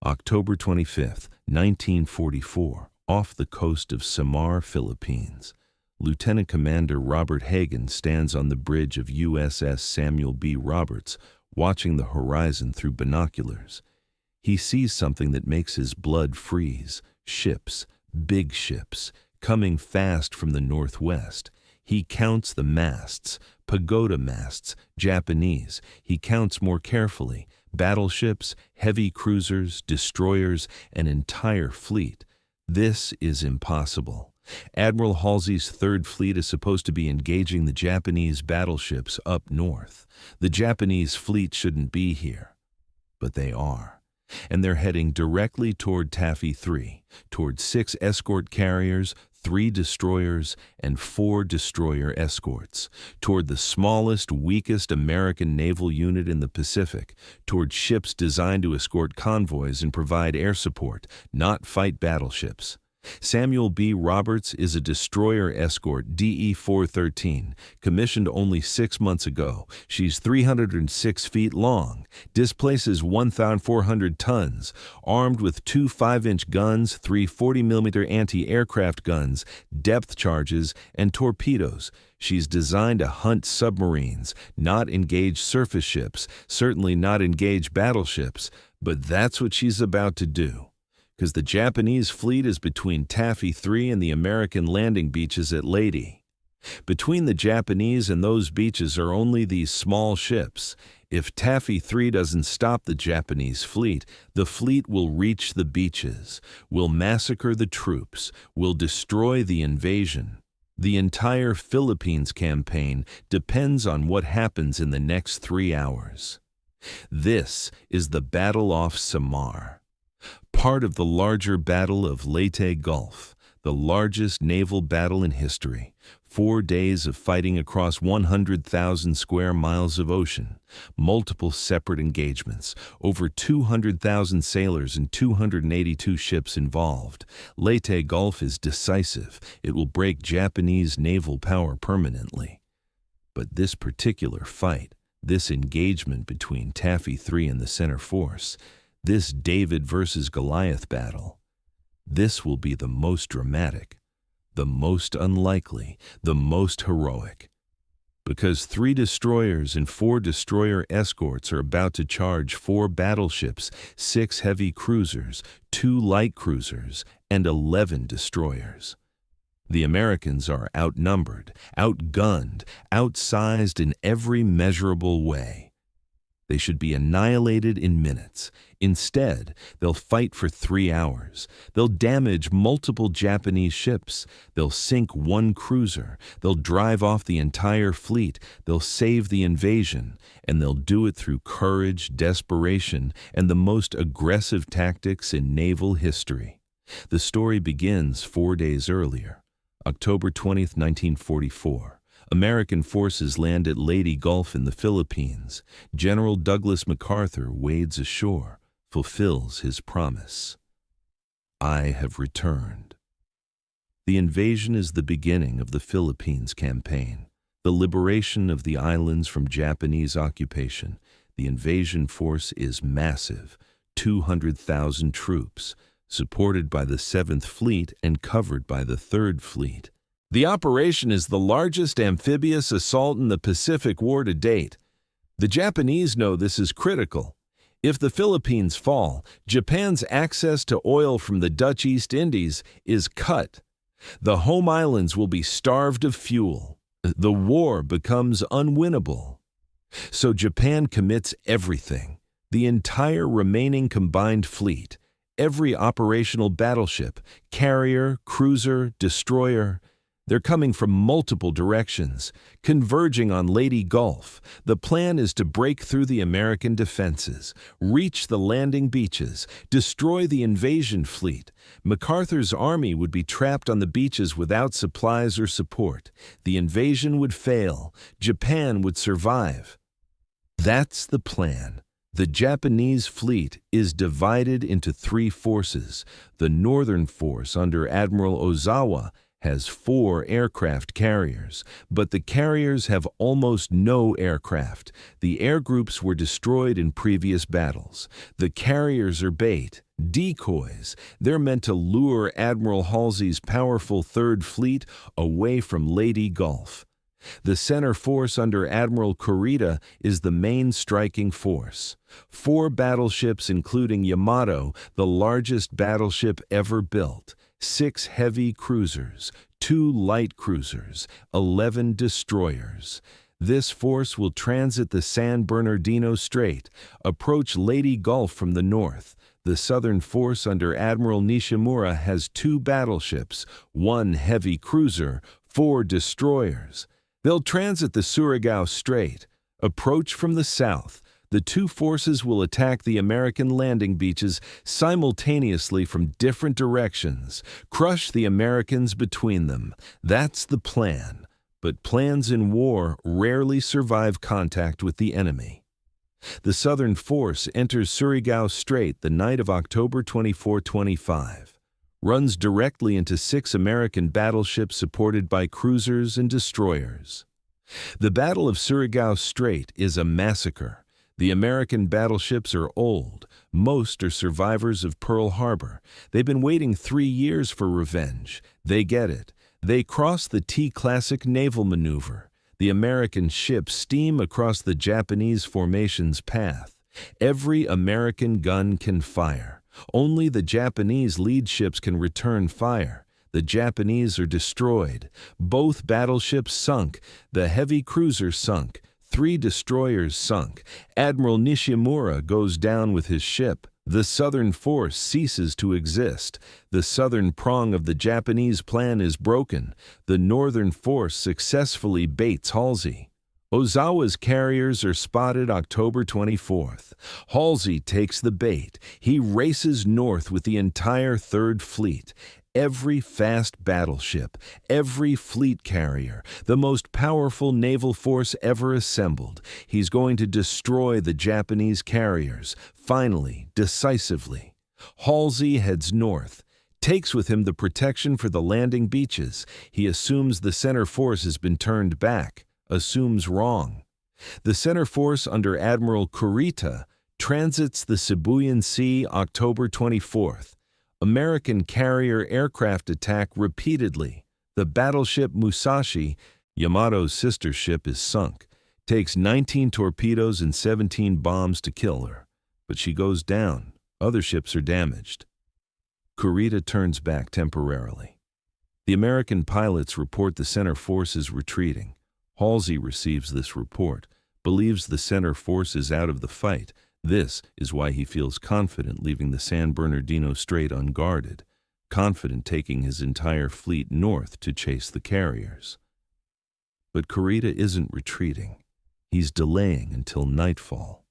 October 25, 1944, off the coast of Samar, Philippines. Lieutenant Commander Robert Hagen stands on the bridge of USS Samuel B. Roberts, watching the horizon through binoculars. He sees something that makes his blood freeze. Ships, big ships, coming fast from the northwest. He counts the masts, Pagoda masts, Japanese. He counts more carefully. Battleships, heavy cruisers, destroyers, an entire fleet. This is impossible. Admiral Halsey's Third Fleet is supposed to be engaging the Japanese battleships up north. The Japanese fleet shouldn't be here, but they are. And they're heading directly toward Taffy 3, toward 6 escort carriers, 3 destroyers, and 4 destroyer escorts, toward the smallest, weakest American naval unit in the Pacific, toward ships designed to escort convoys and provide air support, not fight battleships. Samuel B. Roberts is a destroyer escort DE-413, commissioned only 6 months ago. She's 306 feet long, displaces 1,400 tons, armed with 2 5-inch guns, 3 40mm anti-aircraft guns, depth charges, and torpedoes. She's designed to hunt submarines, not engage surface ships, certainly not engage battleships, but that's what she's about to do. Because the Japanese fleet is between Taffy 3 and the American landing beaches at Leyte. Between the Japanese and those beaches are only these small ships. If Taffy 3 doesn't stop the Japanese fleet, the fleet will reach the beaches, will massacre the troops, will destroy the invasion. The entire Philippines campaign depends on what happens in the next 3 hours. This is the battle off Samar. Part of the larger Battle of Leyte Gulf, the largest naval battle in history. 4 days of fighting across 100,000 square miles of ocean, multiple separate engagements, over 200,000 sailors and 282 ships involved. Leyte Gulf is decisive. It will break Japanese naval power permanently. But this particular fight, this engagement between Taffy 3 and the center force, this David versus Goliath battle, this will be the most dramatic, the most unlikely, the most heroic. Because 3 destroyers and 4 destroyer escorts are about to charge 4 battleships, 6 heavy cruisers, 2 light cruisers, and 11 destroyers. The Americans are outnumbered, outgunned, outsized in every measurable way. They should be annihilated in minutes. Instead, they'll fight for 3 hours. They'll damage multiple Japanese ships. They'll sink 1 cruiser. They'll drive off the entire fleet. They'll save the invasion. And they'll do it through courage, desperation, and the most aggressive tactics in naval history. The story begins 4 days earlier, October 20th, 1944. American forces land at Leyte Gulf in the Philippines. General Douglas MacArthur wades ashore, fulfills his promise. I have returned. The invasion is the beginning of the Philippines campaign, the liberation of the islands from Japanese occupation. The invasion force is massive, 200,000 troops, supported by the 7th Fleet and covered by the 3rd Fleet. The operation is the largest amphibious assault in the Pacific War to date. The Japanese know this is critical. If the Philippines fall, Japan's access to oil from the Dutch East Indies is cut. The home islands will be starved of fuel. The war becomes unwinnable. So Japan commits everything, the entire remaining combined fleet, every operational battleship, carrier, cruiser, destroyer. They're coming from multiple directions, converging on Leyte Gulf. The plan is to break through the American defenses, reach the landing beaches, destroy the invasion fleet. MacArthur's army would be trapped on the beaches without supplies or support. The invasion would fail. Japan would survive. That's the plan. The Japanese fleet is divided into 3 forces. The northern force under Admiral Ozawa has 4 aircraft carriers, but the carriers have almost no aircraft. The air groups were destroyed in previous battles. The carriers are bait. Decoys. They're meant to lure Admiral Halsey's powerful Third Fleet away from Leyte Gulf. The center force under Admiral Kurita is the main striking force. 4 battleships including Yamato, the largest battleship ever built, 6 heavy cruisers, 2 light cruisers, 11 destroyers. This force will transit the San Bernardino Strait, approach Leyte Gulf from the north. The southern force under Admiral Nishimura has 2 battleships, 1 heavy cruiser, 4 destroyers. They'll transit the Surigao Strait, approach from the south. The 2 forces will attack the American landing beaches simultaneously from different directions, crush the Americans between them. That's the plan. But plans in war rarely survive contact with the enemy. The southern force enters Surigao Strait the night of October 24-25. Runs directly into 6 American battleships supported by cruisers and destroyers. The Battle of Surigao Strait is a massacre. The American battleships are old. Most are survivors of Pearl Harbor. They've been waiting 3 years for revenge. They get it. They cross the T-classic naval maneuver. The American ships steam across the Japanese formation's path. Every American gun can fire. Only the Japanese lead ships can return fire. The Japanese are destroyed. Both battleships sunk. The heavy cruiser sunk. 3 destroyers sunk. Admiral Nishimura goes down with his ship. The southern force ceases to exist. The southern prong of the Japanese plan is broken. The northern force successfully baits Halsey. Ozawa's carriers are spotted October 24th. Halsey takes the bait. He races north with the entire Third Fleet. Every fast battleship, every fleet carrier, the most powerful naval force ever assembled. He's going to destroy the Japanese carriers, finally, decisively. Halsey heads north, takes with him the protection for the landing beaches. He assumes the center force has been turned back, assumes wrong. The center force under Admiral Kurita transits the Sibuyan Sea October 24th. American carrier aircraft attack repeatedly. The battleship Musashi, Yamato's sister ship, is sunk. Takes 19 torpedoes and 17 bombs to kill her. But she goes down. Other ships are damaged. Kurita turns back temporarily. The American pilots report the center force is retreating. Halsey receives this report, believes the center force is out of the fight. This is why he feels confident leaving the San Bernardino Strait unguarded, confident taking his entire fleet north to chase the carriers. But Kurita isn't retreating. He's delaying until nightfall.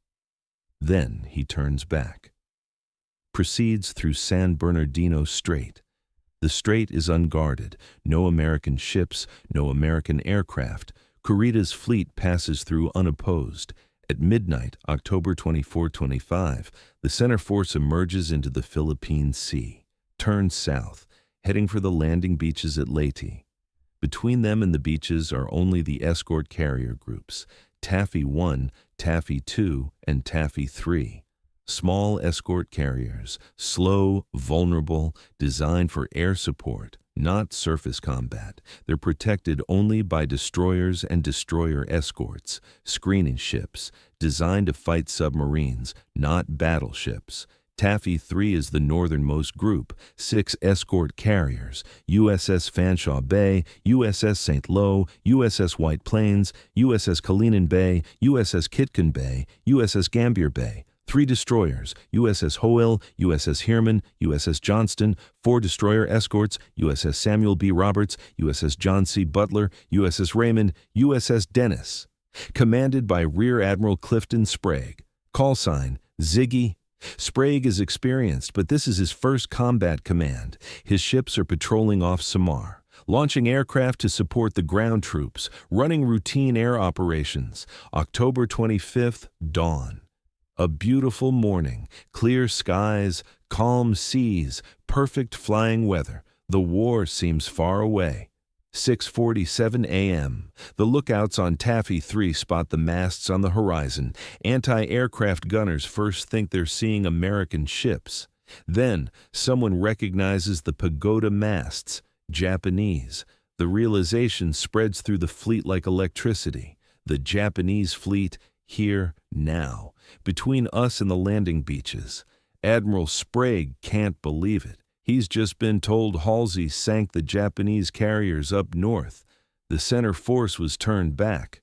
Then he turns back. Proceeds through San Bernardino Strait. The strait is unguarded. No American ships, no American aircraft. Kurita's fleet passes through unopposed. At midnight, October 24-25, the center force emerges into the Philippine Sea, turns south, heading for the landing beaches at Leyte. Between them and the beaches are only the escort carrier groups, Taffy 1, Taffy 2, and Taffy 3. Small escort carriers, slow, vulnerable, designed for air support, not surface combat. They're protected only by destroyers and destroyer escorts, screening ships, designed to fight submarines, not battleships. Taffy 3 is the northernmost group, 6 escort carriers, USS Fanshawe Bay, USS St. Lo, USS White Plains, USS Kalinan Bay, USS Kitkan Bay, USS Gambier Bay. 3 destroyers, USS Hoel, USS Herman, USS Johnston, 4 destroyer escorts, USS Samuel B. Roberts, USS John C. Butler, USS Raymond, USS Dennis. Commanded by Rear Admiral Clifton Sprague. Call sign, Ziggy. Sprague is experienced, but this is his first combat command. His ships are patrolling off Samar, launching aircraft to support the ground troops, running routine air operations. October 25th, dawn. A beautiful morning, clear skies, calm seas, perfect flying weather. The war seems far away. 6:47 a.m. The lookouts on Taffy 3 spot the masts on the horizon. Anti-aircraft gunners first think they're seeing American ships. Then someone recognizes the Pagoda masts, Japanese. The realization spreads through the fleet like electricity. The Japanese fleet, here, now, between us and the landing beaches. Admiral Sprague can't believe it. He's just been told Halsey sank the Japanese carriers up north. The center force was turned back.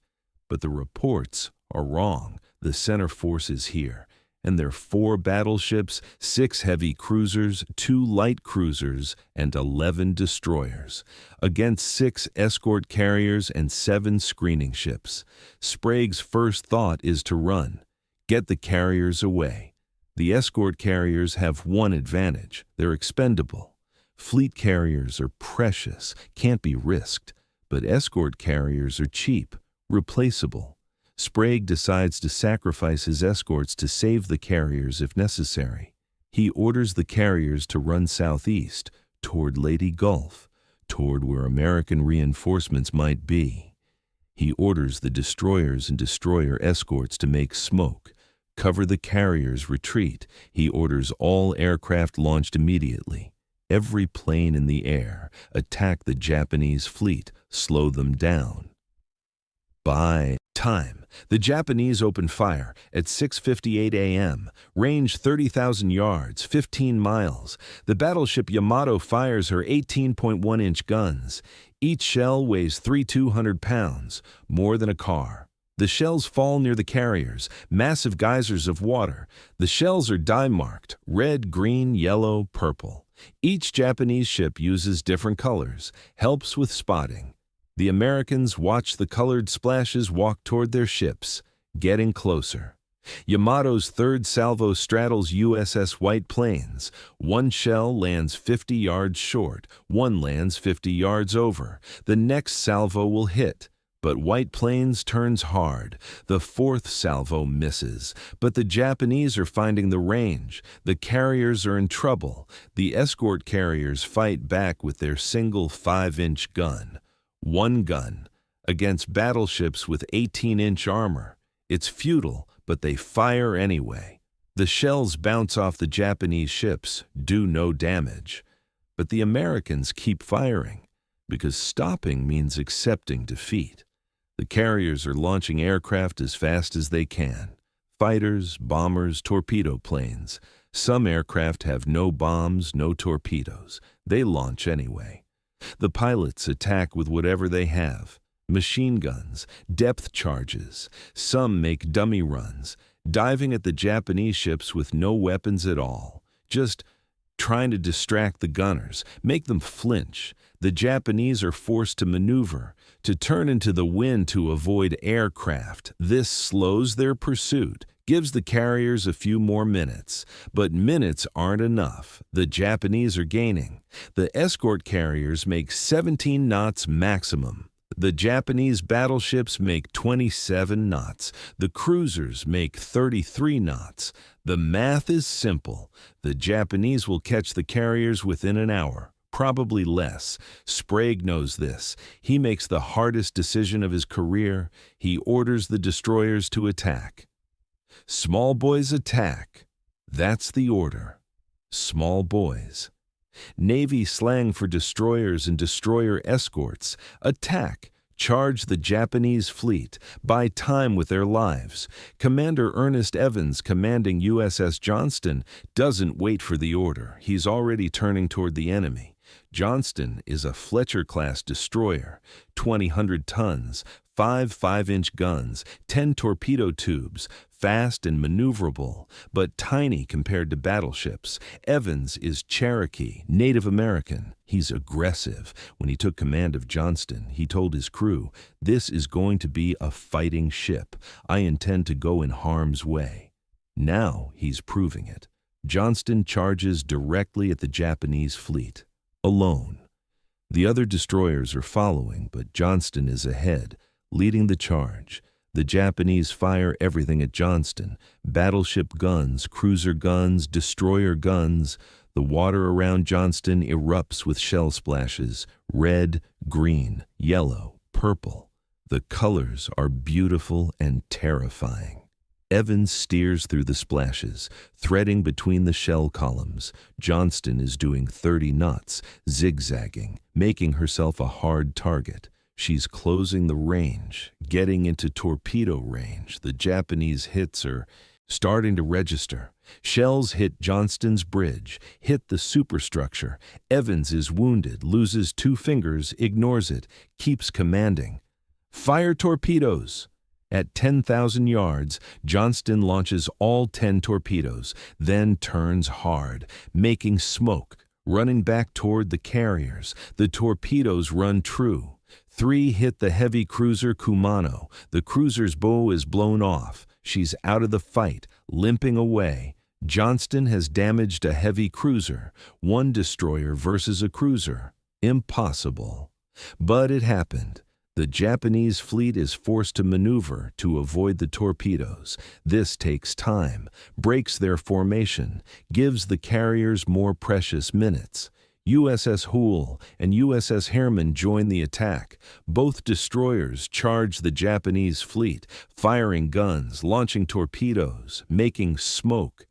But the reports are wrong. The center force is here. And there are 4 battleships, 6 heavy cruisers, 2 light cruisers, and 11 destroyers, against 6 escort carriers and 7 screening ships. Sprague's first thought is to run, get the carriers away. The escort carriers have one advantage: they're expendable. Fleet carriers are precious, can't be risked, but escort carriers are cheap, replaceable. Sprague decides to sacrifice his escorts to save the carriers if necessary. He orders the carriers to run southeast, toward Leyte Gulf, toward where American reinforcements might be. He orders the destroyers and destroyer escorts to make smoke, cover the carriers' retreat. He orders all aircraft launched immediately. Every plane in the air, attack the Japanese fleet, slow them down. By time, the Japanese open fire at 6:58 a.m., range 30,000 yards, 15 miles. The battleship Yamato fires her 18.1-inch guns. Each shell weighs 3,200 pounds, more than a car. The shells fall near the carriers, massive geysers of water. The shells are dye-marked, red, green, yellow, purple. Each Japanese ship uses different colors, helps with spotting. The Americans watch the colored splashes walk toward their ships, getting closer. Yamato's third salvo straddles USS White Plains. One shell lands 50 yards short, one lands 50 yards over. The next salvo will hit, but White Plains turns hard. The fourth salvo misses, but the Japanese are finding the range. The carriers are in trouble. The escort carriers fight back with their single 5-inch gun. One gun against battleships with 18-inch armor. It's futile, but they fire anyway. The shells bounce off the Japanese ships, do no damage. But the Americans keep firing, because stopping means accepting defeat. The carriers are launching aircraft as fast as they can. Fighters, bombers, torpedo planes. Some aircraft have no bombs, no torpedoes. They launch anyway. The pilots attack with whatever they have. Machine guns, depth charges. Some make dummy runs, diving at the Japanese ships with no weapons at all. Just trying to distract the gunners, make them flinch. The Japanese are forced to maneuver, to turn into the wind to avoid aircraft. This slows their pursuit, gives the carriers a few more minutes. But minutes aren't enough. The Japanese are gaining. The escort carriers make 17 knots maximum. The Japanese battleships make 27 knots. The cruisers make 33 knots. The math is simple. The Japanese will catch the carriers within an hour, probably less. Sprague knows this. He makes the hardest decision of his career. He orders the destroyers to attack. Small boys attack. That's the order. Small boys. Navy slang for destroyers and destroyer escorts. Attack. Charge the Japanese fleet. Buy time with their lives. Commander Ernest Evans, commanding USS Johnston, doesn't wait for the order. He's already turning toward the enemy. Johnston is a Fletcher-class destroyer, 2,000 tons, 5 5-inch guns, 10 torpedo tubes, fast and maneuverable, but tiny compared to battleships. Evans is Cherokee, Native American. He's aggressive. When he took command of Johnston, he told his crew, "This is going to be a fighting ship. I intend to go in harm's way." Now he's proving it. Johnston charges directly at the Japanese fleet, alone. The other destroyers are following, but Johnston is ahead, leading the charge. The Japanese fire everything at Johnston: battleship guns, cruiser guns, destroyer guns. The water around Johnston erupts with shell splashes: red, green, yellow, purple. The colors are beautiful and terrifying. Evans steers through the splashes, threading between the shell columns. Johnston is doing 30 knots, zigzagging, making herself a hard target. She's closing the range, getting into torpedo range. The Japanese hits are starting to register. Shells hit Johnston's bridge, hit the superstructure. Evans is wounded, loses 2 fingers, ignores it, keeps commanding. Fire torpedoes! At 10,000 yards, Johnston launches all 10 torpedoes, then turns hard, making smoke, running back toward the carriers. The torpedoes run true. 3 hit the heavy cruiser Kumano. The cruiser's bow is blown off. She's out of the fight, limping away. Johnston has damaged a heavy cruiser. 1 destroyer versus a cruiser. Impossible. But it happened. The Japanese fleet is forced to maneuver to avoid the torpedoes. This takes time, breaks their formation, gives the carriers more precious minutes. USS Hoole and USS Herman join the attack. Both destroyers charge the Japanese fleet, firing guns, launching torpedoes, making smoke.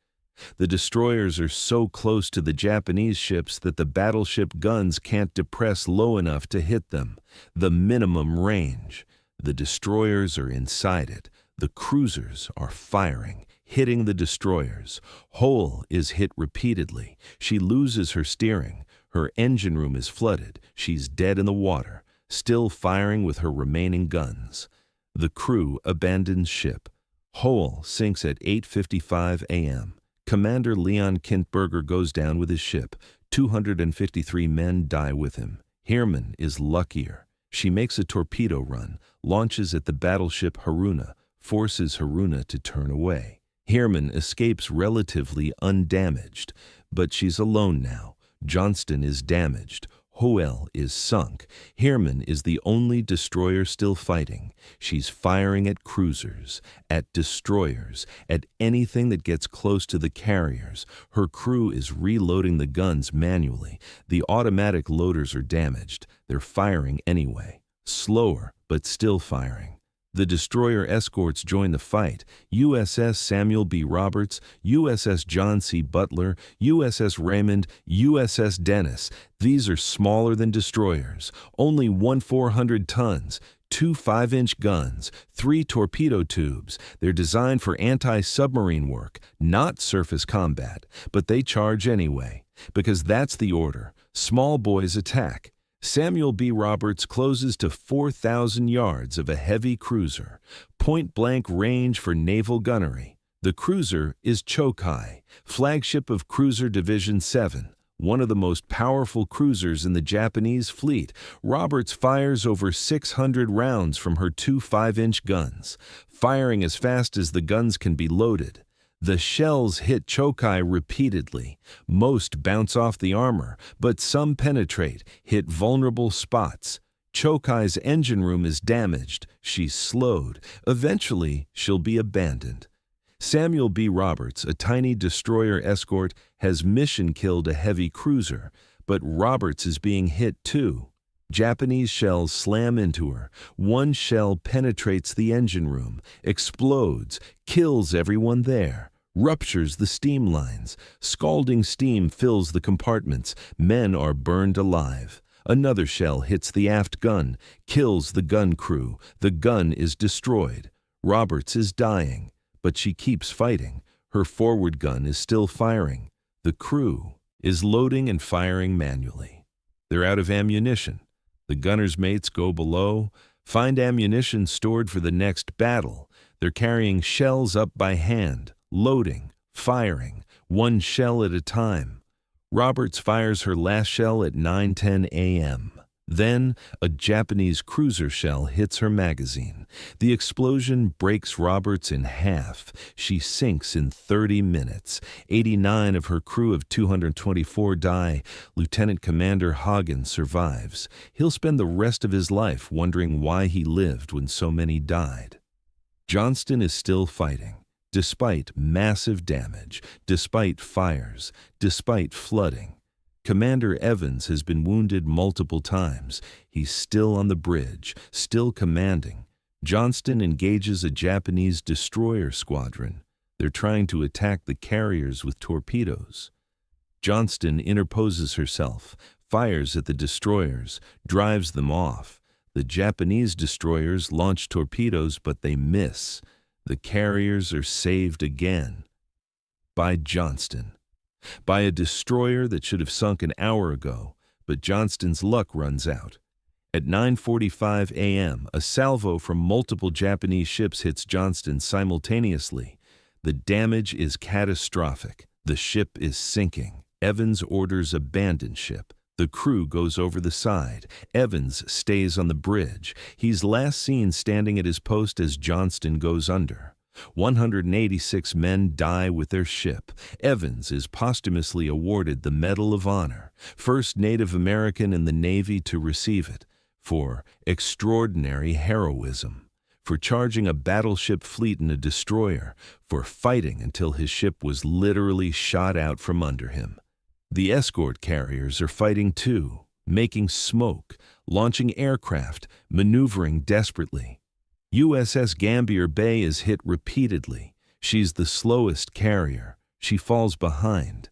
The destroyers are so close to the Japanese ships that the battleship guns can't depress low enough to hit them. The minimum range. The destroyers are inside it. The cruisers are firing, hitting the destroyers. Hull is hit repeatedly. She loses her steering. Her engine room is flooded. She's dead in the water, still firing with her remaining guns. The crew abandons ship. Hull sinks at 8:55 a.m. Commander Leon Kintberger goes down with his ship. 253 men die with him. Herman is luckier. She makes a torpedo run, launches at the battleship Haruna, forces Haruna to turn away. Herman escapes relatively undamaged, but she's alone now. Johnston is damaged. Hoel is sunk. Herman is the only destroyer still fighting. She's firing at cruisers, at destroyers, at anything that gets close to the carriers. Her crew is reloading the guns manually. The automatic loaders are damaged. They're firing anyway. Slower, but still firing. The destroyer escorts join the fight. USS Samuel B. Roberts, USS John C. Butler, USS Raymond, USS Dennis. These are smaller than destroyers, only 400 tons, 2 5-inch guns, 3 torpedo tubes. They're designed for anti-submarine work, not surface combat, but they charge anyway, because that's the order. Small boys attack. Samuel B. Roberts closes to 4,000 yards of a heavy cruiser, point-blank range for naval gunnery. The cruiser is Chokai, flagship of Cruiser Division 7, one of the most powerful cruisers in the Japanese fleet. Roberts fires over 600 rounds from her 2 5-inch guns, firing as fast as the guns can be loaded. The shells hit Chokai repeatedly. Most bounce off the armor, but some penetrate, hit vulnerable spots. Chokai's engine room is damaged. She's slowed. Eventually, she'll be abandoned. Samuel B. Roberts, a tiny destroyer escort, has mission-killed a heavy cruiser, but Roberts is being hit too. Japanese shells slam into her. 1 shell penetrates the engine room, explodes, kills everyone there. Ruptures the steam lines. Scalding steam fills the compartments. Men are burned alive. Another shell hits the aft gun, kills the gun crew. The gun is destroyed. Roberts is dying, but she keeps fighting. Her forward gun is still firing. The crew is loading and firing manually. They're out of ammunition. The gunner's mates go below, find ammunition stored for the next battle. They're carrying shells up by hand, loading, firing, 1 shell at a time. Roberts fires her last shell at 9:10 a.m. Then, a Japanese cruiser shell hits her magazine. The explosion breaks Roberts in half. She sinks in 30 minutes. 89 of her crew of 224 die. Lieutenant Commander Hagen survives. He'll spend the rest of his life wondering why he lived when so many died. Johnston is still fighting. Despite massive damage, despite fires, despite flooding. Commander Evans has been wounded multiple times. He's still on the bridge, still commanding. Johnston engages a Japanese destroyer squadron. They're trying to attack the carriers with torpedoes. Johnston interposes herself, fires at the destroyers, drives them off. The Japanese destroyers launch torpedoes, but they miss. The carriers are saved again. By Johnston. By a destroyer that should have sunk an hour ago, but Johnston's luck runs out. At 9:45 a.m., a salvo from multiple Japanese ships hits Johnston simultaneously. The damage is catastrophic. The ship is sinking. Evans orders abandon ship. The crew goes over the side. Evans stays on the bridge. He's last seen standing at his post as Johnston goes under. 186 men die with their ship. Evans is posthumously awarded the Medal of Honor, first Native American in the Navy to receive it, for extraordinary heroism, for charging a battleship fleet in a destroyer, for fighting until his ship was literally shot out from under him. The escort carriers are fighting too, making smoke, launching aircraft, maneuvering desperately. USS Gambier Bay is hit repeatedly. She's the slowest carrier. She falls behind.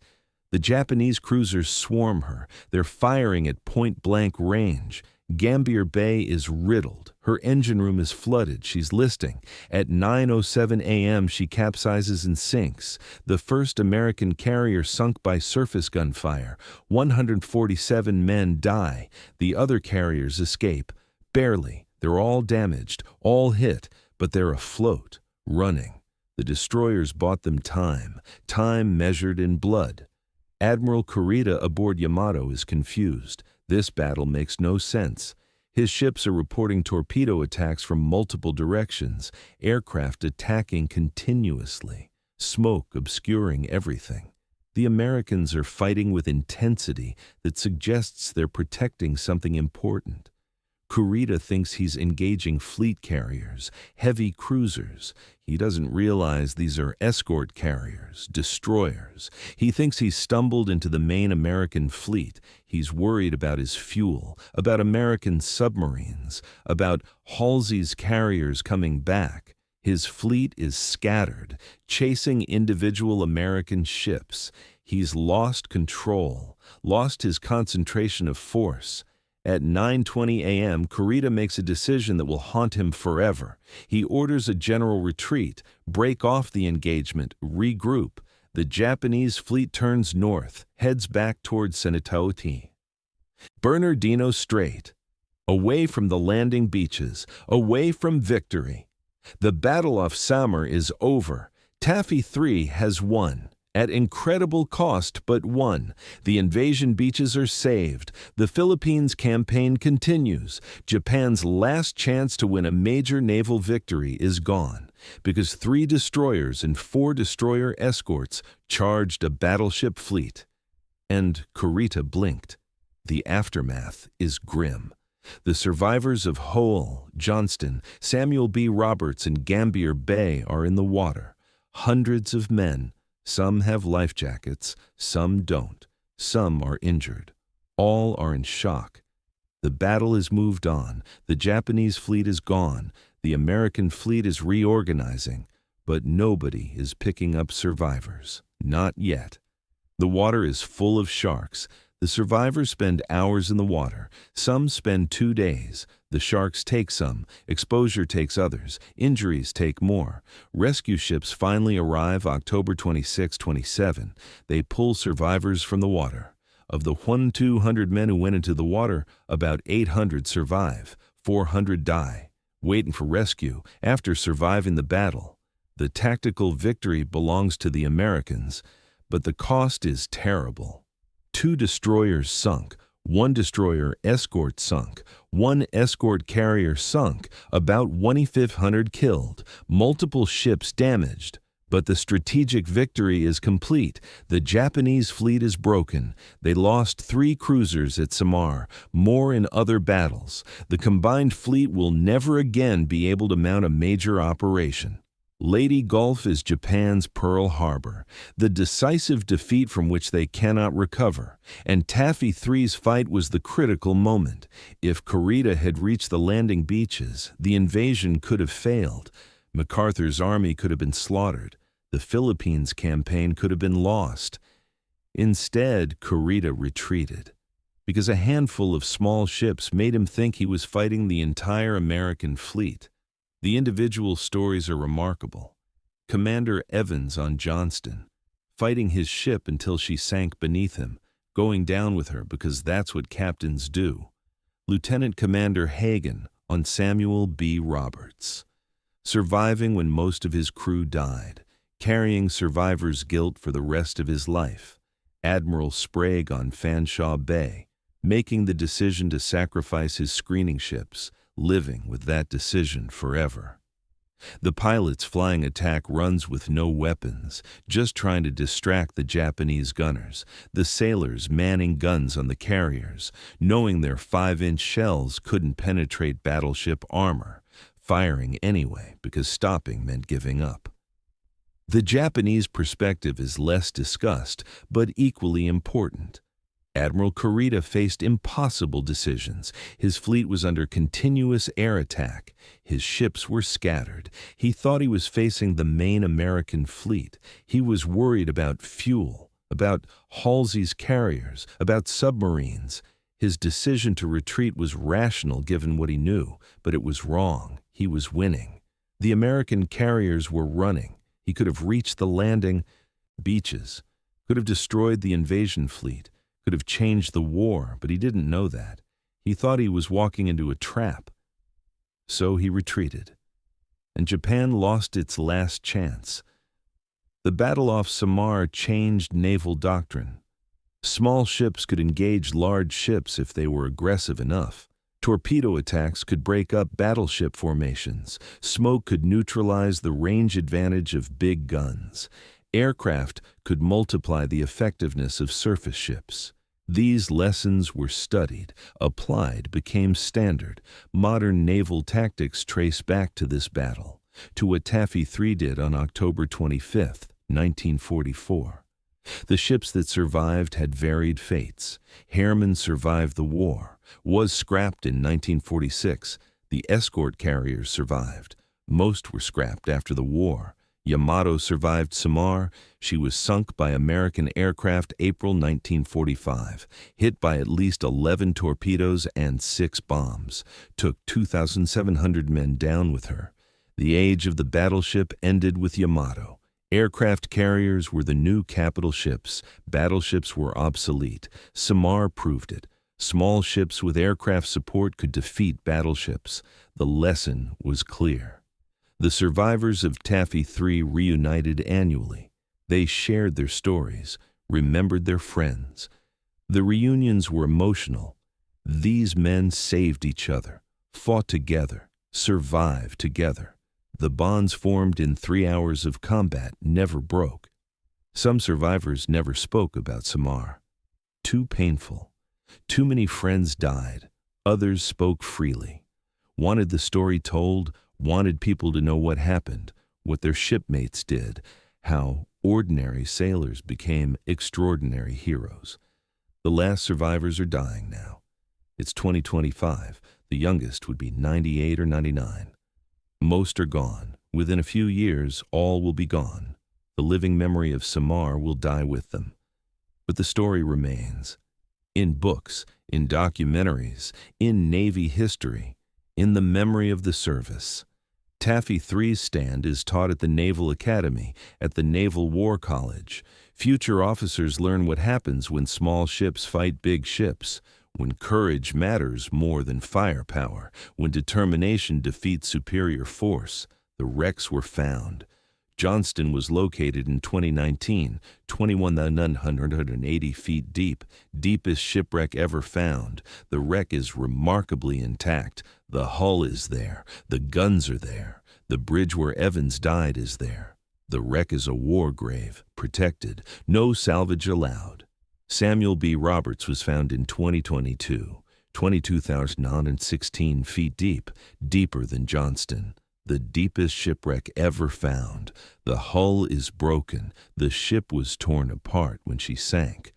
The Japanese cruisers swarm her. They're firing at point-blank range. Gambier Bay is riddled. Her engine room is flooded. She's listing. At 9:07 a.m., she capsizes and sinks. The first American carrier sunk by surface gunfire. 147 men die. The other carriers escape. Barely. They're all damaged, all hit, but they're afloat, running. The destroyers bought them time measured in blood. Admiral Kurita aboard Yamato is confused. This battle makes no sense. His ships are reporting torpedo attacks from multiple directions, aircraft attacking continuously, smoke obscuring everything. The Americans are fighting with intensity that suggests they're protecting something important. Kurita thinks he's engaging fleet carriers, heavy cruisers. He doesn't realize these are escort carriers, destroyers. He thinks he's stumbled into the main American fleet. He's worried about his fuel, about American submarines, about Halsey's carriers coming back. His fleet is scattered, chasing individual American ships. He's lost control, lost his concentration of force. At 9:20 a.m., Kurita makes a decision that will haunt him forever. He orders a general retreat, break off the engagement, regroup. The Japanese fleet turns north, heads back towards Senetauti. Bernardino Strait. Away from the landing beaches, away from victory. The battle off Samar is over. Taffy 3 has won. At incredible cost, but won. The invasion beaches are saved. The Philippines campaign continues. Japan's last chance to win a major naval victory is gone, because 3 destroyers and 4 destroyer escorts charged a battleship fleet. And Kurita blinked. The aftermath is grim. The survivors of Hull, Johnston, Samuel B. Roberts, and Gambier Bay are in the water. Hundreds of men. Some have life jackets, some don't. Some are injured. All are in shock. The battle has moved on. The Japanese fleet is gone. The American fleet is reorganizing. But nobody is picking up survivors. Not yet. The water is full of sharks. The survivors spend hours in the water. Some spend 2 days. The sharks take some. Exposure takes others. Injuries take more. Rescue ships finally arrive October 26, 27. They pull survivors from the water. Of the 200 men who went into the water, about 800 survive. 400 die, waiting for rescue after surviving the battle. The tactical victory belongs to the Americans, but the cost is terrible. 2 destroyers sunk, 1 destroyer escort sunk, 1 escort carrier sunk, about 2,500 killed, multiple ships damaged. But the strategic victory is complete. The Japanese fleet is broken. They lost 3 cruisers at Samar, more in other battles. The combined fleet will never again be able to mount a major operation. Leyte Gulf is Japan's Pearl Harbor, the decisive defeat from which they cannot recover, and Taffy 3's fight was the critical moment. If Kurita had reached the landing beaches, the invasion could have failed. MacArthur's army could have been slaughtered. The Philippines campaign could have been lost. Instead, Kurita retreated, because a handful of small ships made him think he was fighting the entire American fleet. The individual stories are remarkable. Commander Evans on Johnston, fighting his ship until she sank beneath him, going down with her because that's what captains do. Lieutenant Commander Hagen on Samuel B. Roberts, surviving when most of his crew died, carrying survivor's guilt for the rest of his life. Admiral Sprague on Fanshawe Bay, making the decision to sacrifice his screening ships, living with that decision forever. The pilot's flying attack runs with no weapons, just trying to distract the Japanese gunners. The sailors manning guns on the carriers, knowing their 5-inch shells couldn't penetrate battleship armor, firing anyway because stopping meant giving up. The Japanese perspective is less discussed, but equally important. Admiral Kurita faced impossible decisions. His fleet was under continuous air attack. His ships were scattered. He thought he was facing the main American fleet. He was worried about fuel, about Halsey's carriers, about submarines. His decision to retreat was rational given what he knew, but it was wrong. He was winning. The American carriers were running. He could have reached the landing beaches, could have destroyed the invasion fleet, could have changed the war, but he didn't know that. He thought he was walking into a trap. So he retreated, and Japan lost its last chance. The battle off Samar changed naval doctrine. Small ships could engage large ships if they were aggressive enough. Torpedo attacks could break up battleship formations. Smoke could neutralize the range advantage of big guns. Aircraft could multiply the effectiveness of surface ships. These lessons were studied, applied, became standard. Modern naval tactics trace back to this battle, to what Taffy 3 did on October 25, 1944. The ships that survived had varied fates. Harriman survived the war, was scrapped in 1946. The escort carriers survived. Most were scrapped after the war. Yamato survived Samar. She was sunk by American aircraft April 1945, hit by at least 11 torpedoes and 6 bombs, took 2,700 men down with her. The age of the battleship ended with Yamato. Aircraft carriers were the new capital ships. Battleships were obsolete. Samar proved it. Small ships with aircraft support could defeat battleships. The lesson was clear. The survivors of Taffy 3 reunited annually. They shared their stories, remembered their friends. The reunions were emotional. These men saved each other, fought together, survived together. The bonds formed in 3 hours of combat never broke. Some survivors never spoke about Samar. Too painful. Too many friends died. Others spoke freely. Wanted the story told, wanted people to know what happened, what their shipmates did, how ordinary sailors became extraordinary heroes. The last survivors are dying now. It's 2025. The youngest would be 98 or 99. Most are gone. Within a few years, all will be gone. The living memory of Samar will die with them. But the story remains. In books, in documentaries, in Navy history, in the memory of the service. Taffy 3's stand is taught at the Naval Academy, at the Naval War College. Future officers learn what happens when small ships fight big ships, when courage matters more than firepower, when determination defeats superior force. The wrecks were found. Johnston was located in 2019, 21,980 feet deep, deepest shipwreck ever found. The wreck is remarkably intact. The hull is there. The guns are there. The bridge where Evans died is there. The wreck is a war grave, protected. No salvage allowed. Samuel B. Roberts was found in 2022, 22,016 feet deep, deeper than Johnston. The deepest shipwreck ever found. The hull is broken. The ship was torn apart when she sank.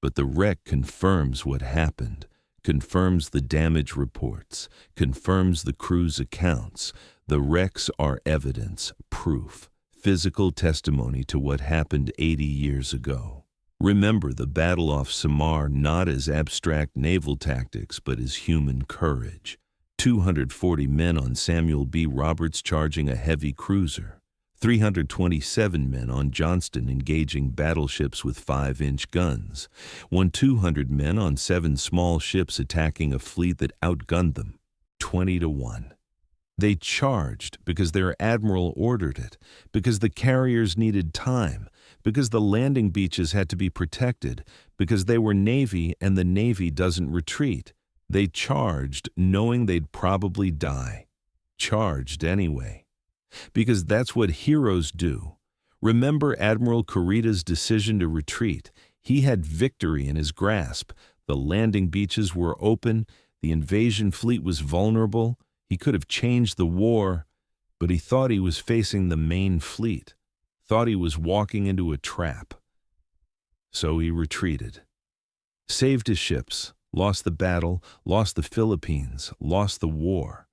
But the wreck confirms what happened, confirms the damage reports, confirms the crew's accounts. The wrecks are evidence, proof, physical testimony to what happened 80 years ago. Remember the battle off Samar not as abstract naval tactics, but as human courage. 240 men on Samuel B. Roberts charging a heavy cruiser. 327 men on Johnston engaging battleships with 5-inch guns. 200 men on 7 small ships attacking a fleet that outgunned them. 20-1. They charged because their admiral ordered it, because the carriers needed time, because the landing beaches had to be protected, because they were Navy and the Navy doesn't retreat. They charged knowing they'd probably die. Charged anyway. Because that's what heroes do. Remember Admiral Kurita's decision to retreat. He had victory in his grasp. The landing beaches were open. The invasion fleet was vulnerable. He could have changed the war, but he thought he was facing the main fleet, thought he was walking into a trap. So he retreated. Saved his ships, lost the battle, lost the Philippines, lost the war.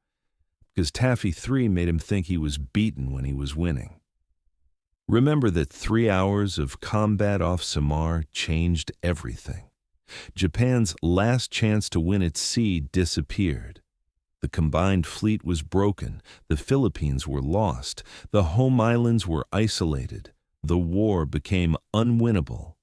Because Taffy 3 made him think he was beaten when he was winning. Remember that 3 hours of combat off Samar changed everything. Japan's last chance to win at sea disappeared. The combined fleet was broken. The Philippines were lost. The home islands were isolated. The war became unwinnable.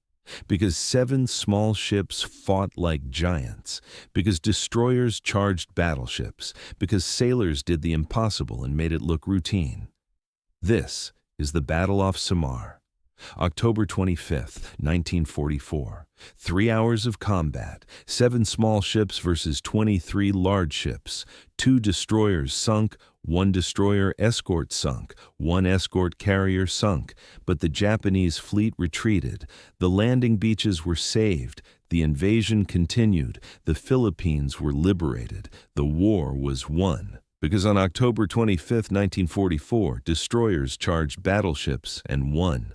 Because 7 small ships fought like giants, because destroyers charged battleships, because sailors did the impossible and made it look routine. This is the Battle off Samar. October 25th, 1944. 3 hours of combat, 7 small ships versus 23 large ships. 2 destroyers sunk, 1 destroyer escort sunk, 1 escort carrier sunk, but the Japanese fleet retreated. The landing beaches were saved. The invasion continued. The Philippines were liberated. The war was won. Because on October 25th, 1944, destroyers charged battleships and won.